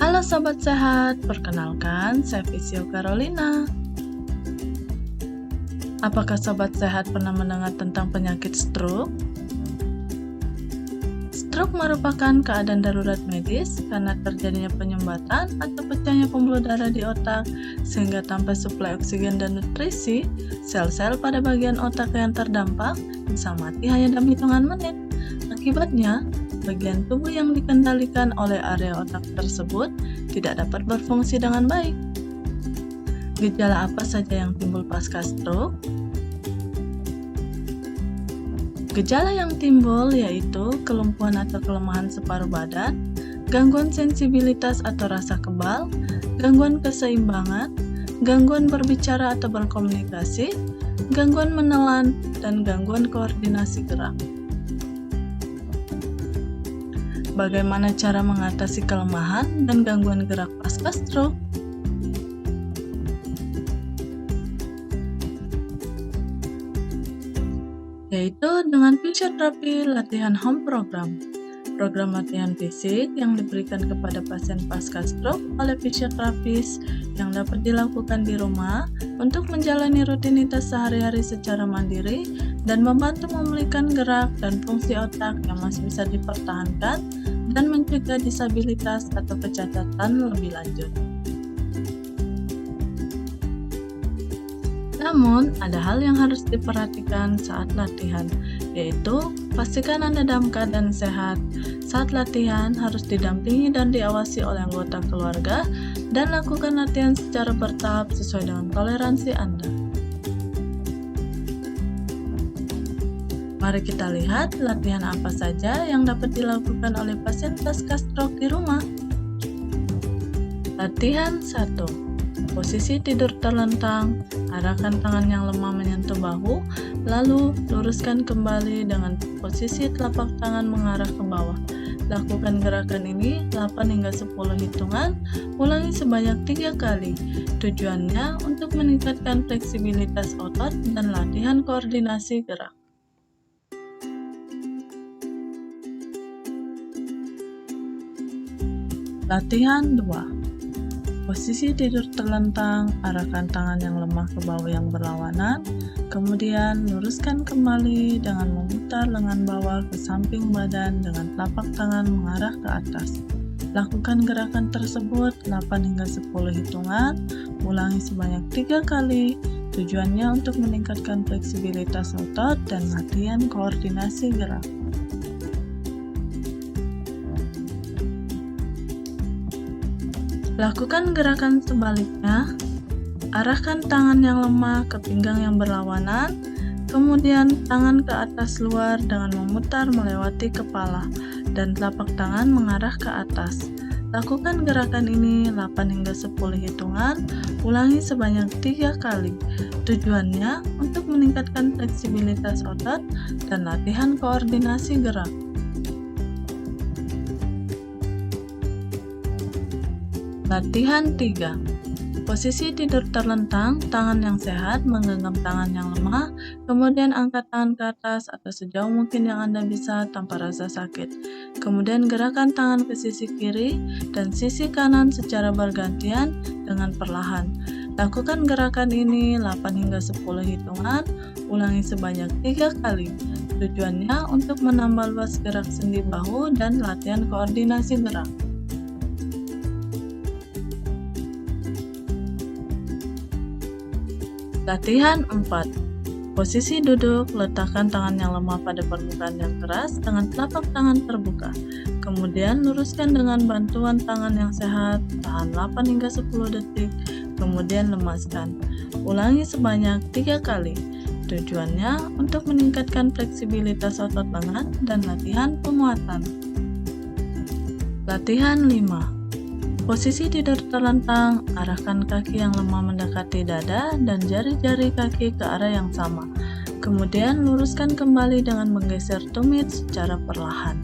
Halo Sobat Sehat, perkenalkan saya Visio Carolina. Apakah Sobat Sehat pernah mendengar tentang penyakit stroke? Stroke merupakan keadaan darurat medis karena terjadinya penyumbatan atau pecahnya pembuluh darah di otak sehingga tanpa suplai oksigen dan nutrisi, sel-sel pada bagian otak yang terdampak bisa mati hanya dalam hitungan menit. Akibatnya, bagian tubuh yang dikendalikan oleh area otak tersebut tidak dapat berfungsi dengan baik. Gejala apa saja yang timbul pasca stroke? Gejala yang timbul yaitu kelumpuhan atau kelemahan separuh badan, gangguan sensibilitas atau rasa kebal, gangguan keseimbangan, gangguan berbicara atau berkomunikasi, gangguan menelan, dan gangguan koordinasi gerak. Bagaimana cara mengatasi kelemahan dan gangguan gerak pasca stroke? Yaitu dengan fisioterapi latihan home program. Program latihan fisik yang diberikan kepada pasien pasca stroke oleh fisioterapis yang dapat dilakukan di rumah untuk menjalani rutinitas sehari-hari secara mandiri dan membantu memulihkan gerak dan fungsi otak yang masih bisa dipertahankan dan mencegah disabilitas atau kecacatan lebih lanjut. Namun, ada hal yang harus diperhatikan saat latihan, yaitu pastikan Anda dalam keadaan sehat. Saat latihan, harus didampingi dan diawasi oleh anggota keluarga, dan lakukan latihan secara bertahap sesuai dengan toleransi Anda. Mari kita lihat latihan apa saja yang dapat dilakukan oleh pasien pasca stroke di rumah. Latihan 1. Posisi tidur terlentang, arahkan tangan yang lemah menyentuh bahu, lalu luruskan kembali dengan posisi telapak tangan mengarah ke bawah. Lakukan gerakan ini 8 hingga 10 hitungan, ulangi sebanyak 3 kali. Tujuannya untuk meningkatkan fleksibilitas otot dan latihan koordinasi gerak. Latihan 2. Posisi tidur terlentang, arahkan tangan yang lemah ke bawah yang berlawanan, kemudian luruskan kembali dengan memutar lengan bawah ke samping badan dengan telapak tangan mengarah ke atas. Lakukan gerakan tersebut 8 hingga 10 hitungan, ulangi sebanyak 3 kali. Tujuannya untuk meningkatkan fleksibilitas otot dan latihan koordinasi gerak. Lakukan gerakan sebaliknya, arahkan tangan yang lemah ke pinggang yang berlawanan, kemudian tangan ke atas luar dengan memutar melewati kepala, dan telapak tangan mengarah ke atas. Lakukan gerakan ini 8 hingga 10 hitungan, ulangi sebanyak 3 kali. Tujuannya untuk meningkatkan fleksibilitas otot dan latihan koordinasi gerak. Latihan 3. Posisi tidur terlentang, tangan yang sehat menggenggam tangan yang lemah, kemudian angkat tangan ke atas atau sejauh mungkin yang Anda bisa tanpa rasa sakit. Kemudian gerakan tangan ke sisi kiri dan sisi kanan secara bergantian dengan perlahan. Lakukan gerakan ini 8 hingga 10 hitungan, ulangi sebanyak 3 kali. Tujuannya untuk menambah luas gerak sendi bahu dan latihan koordinasi gerak. Latihan 4. Posisi duduk, letakkan tangan yang lemah pada permukaan yang keras dengan telapak tangan terbuka. Kemudian luruskan dengan bantuan tangan yang sehat, tahan 8 hingga 10 detik, kemudian lemaskan. Ulangi sebanyak 3 kali. Tujuannya untuk meningkatkan fleksibilitas otot lengan dan latihan penguatan. Latihan 5. Posisi tidur terlentang, arahkan kaki yang lemah mendekati dada dan jari-jari kaki ke arah yang sama. Kemudian luruskan kembali dengan menggeser tumit secara perlahan.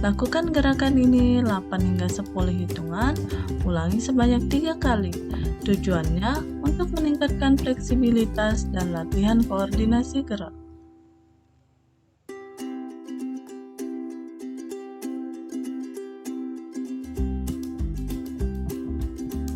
Lakukan gerakan ini 8 hingga 10 hitungan, ulangi sebanyak 3 kali. Tujuannya untuk meningkatkan fleksibilitas dan latihan koordinasi gerak.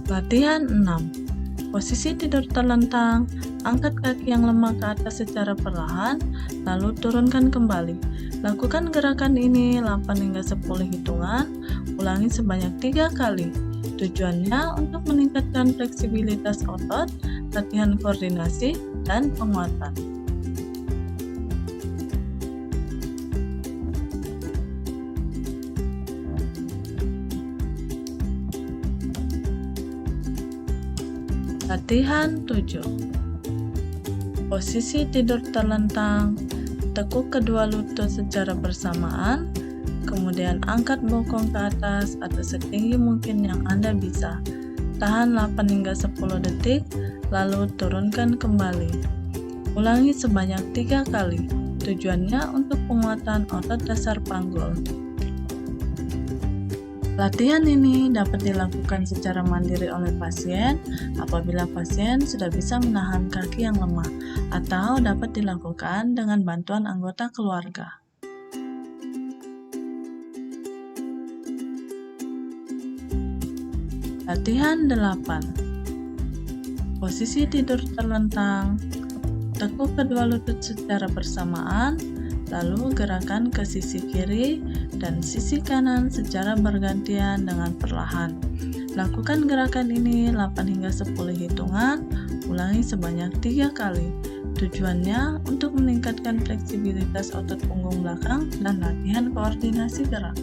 Latihan 6. Posisi tidur terlentang, angkat kaki yang lemah ke atas secara perlahan, lalu turunkan kembali. Lakukan gerakan ini 8 hingga 10 hitungan, ulangi sebanyak 3 kali. Tujuannya untuk meningkatkan fleksibilitas otot, latihan koordinasi, dan penguatan. Latihan 7. Posisi tidur terlentang, tekuk kedua lutut secara bersamaan, kemudian angkat bokong ke atas atau setinggi mungkin yang Anda bisa. Tahan 8 hingga 10 detik, lalu turunkan kembali. Ulangi sebanyak 3 kali. Tujuannya untuk penguatan otot dasar panggul. Latihan ini dapat dilakukan secara mandiri oleh pasien apabila pasien sudah bisa menahan kaki yang lemah, atau dapat dilakukan dengan bantuan anggota keluarga. Latihan 8. Posisi tidur terlentang, tekuk kedua lutut secara bersamaan, lalu gerakan ke sisi kiri dan sisi kanan secara bergantian dengan perlahan. Lakukan gerakan ini 8 hingga 10 hitungan, ulangi sebanyak 3 kali. Tujuannya untuk meningkatkan fleksibilitas otot punggung belakang dan latihan koordinasi gerak.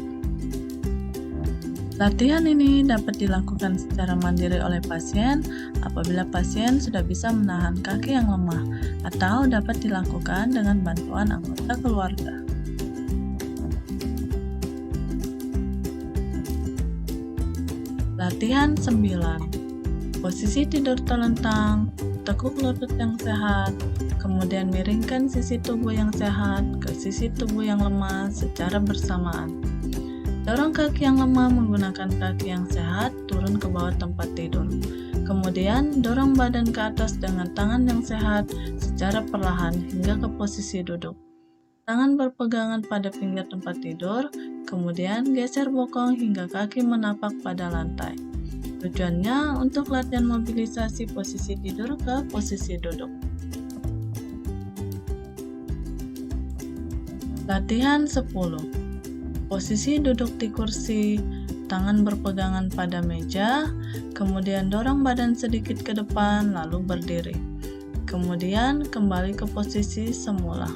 Latihan ini dapat dilakukan secara mandiri oleh pasien apabila pasien sudah bisa menahan kaki yang lemah, atau dapat dilakukan dengan bantuan anggota keluarga. Latihan 9. Posisi tidur terlentang, tekuk lutut yang sehat, kemudian miringkan sisi tubuh yang sehat ke sisi tubuh yang lemah secara bersamaan. Dorong kaki yang lemah menggunakan kaki yang sehat turun ke bawah tempat tidur. Kemudian dorong badan ke atas dengan tangan yang sehat secara perlahan hingga ke posisi duduk. Tangan berpegangan pada pinggir tempat tidur, kemudian geser bokong hingga kaki menapak pada lantai. Tujuannya untuk latihan mobilisasi posisi tidur ke posisi duduk. Latihan 10. Posisi duduk di kursi, tangan berpegangan pada meja, kemudian dorong badan sedikit ke depan lalu berdiri. Kemudian kembali ke posisi semula.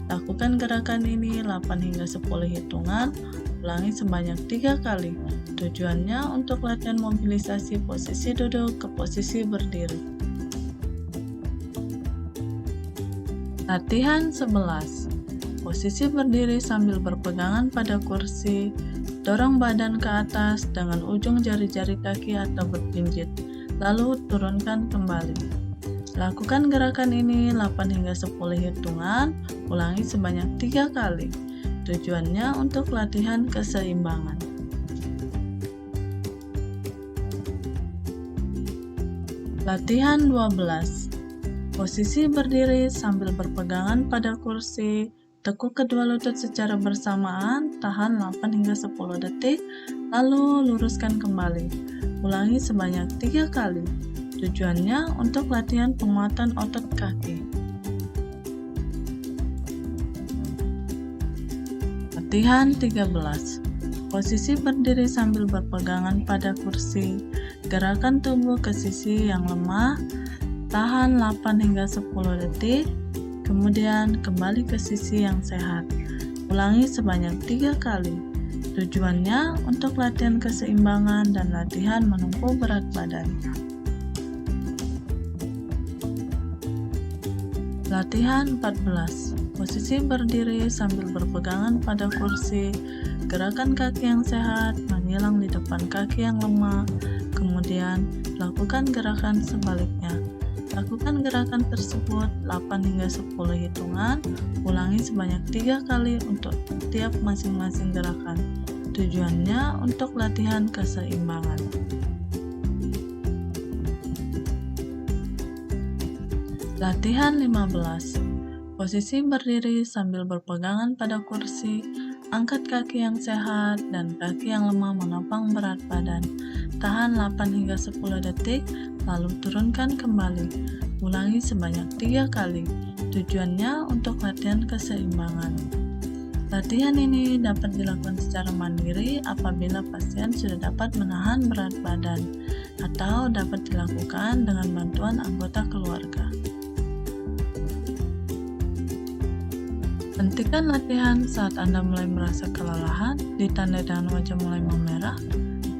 Lakukan gerakan ini 8 hingga 10 hitungan, ulangi sebanyak 3 kali. Tujuannya untuk latihan mobilisasi posisi duduk ke posisi berdiri. Latihan 11. Posisi berdiri sambil berpegangan pada kursi, dorong badan ke atas dengan ujung jari-jari kaki atau berpinjit, lalu turunkan kembali. Lakukan gerakan ini 8 hingga 10 hitungan, ulangi sebanyak 3 kali. Tujuannya untuk latihan keseimbangan. Latihan 12. Posisi berdiri sambil berpegangan pada kursi, tekuk kedua lutut secara bersamaan, tahan 8 hingga 10 detik, lalu luruskan kembali. Ulangi sebanyak 3 kali. Tujuannya untuk latihan penguatan otot kaki. Latihan 13. Posisi berdiri sambil berpegangan pada kursi, gerakan tubuh ke sisi yang lemah, tahan 8 hingga 10 detik, kemudian kembali ke sisi yang sehat. Ulangi sebanyak 3 kali. Tujuannya untuk latihan keseimbangan dan latihan menumpu berat badan. Latihan 14. Posisi berdiri sambil berpegangan pada kursi, gerakan kaki yang sehat menyilang di depan kaki yang lemah, kemudian lakukan gerakan sebaliknya. Lakukan gerakan tersebut 8 hingga 10 hitungan, ulangi sebanyak 3 kali untuk setiap masing-masing gerakan. Tujuannya untuk latihan keseimbangan. Latihan 15. Posisi berdiri sambil berpegangan pada kursi, angkat kaki yang sehat dan kaki yang lemah menopang berat badan. tahan 8 hingga 10 detik, lalu turunkan kembali. Ulangi sebanyak 3 kali. Tujuannya untuk latihan keseimbangan. Latihan ini dapat dilakukan secara mandiri apabila pasien sudah dapat menahan berat badan, atau dapat dilakukan dengan bantuan anggota keluarga. Hentikan latihan saat Anda mulai merasa kelelahan, ditandai dengan wajah mulai memerah,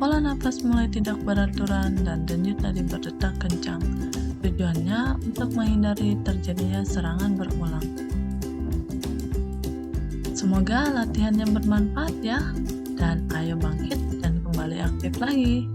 pola napas mulai tidak beraturan, dan denyut nadi berdetak kencang. Tujuannya untuk menghindari terjadinya serangan berulang. Semoga latihannya bermanfaat ya, dan ayo bangkit dan kembali aktif lagi.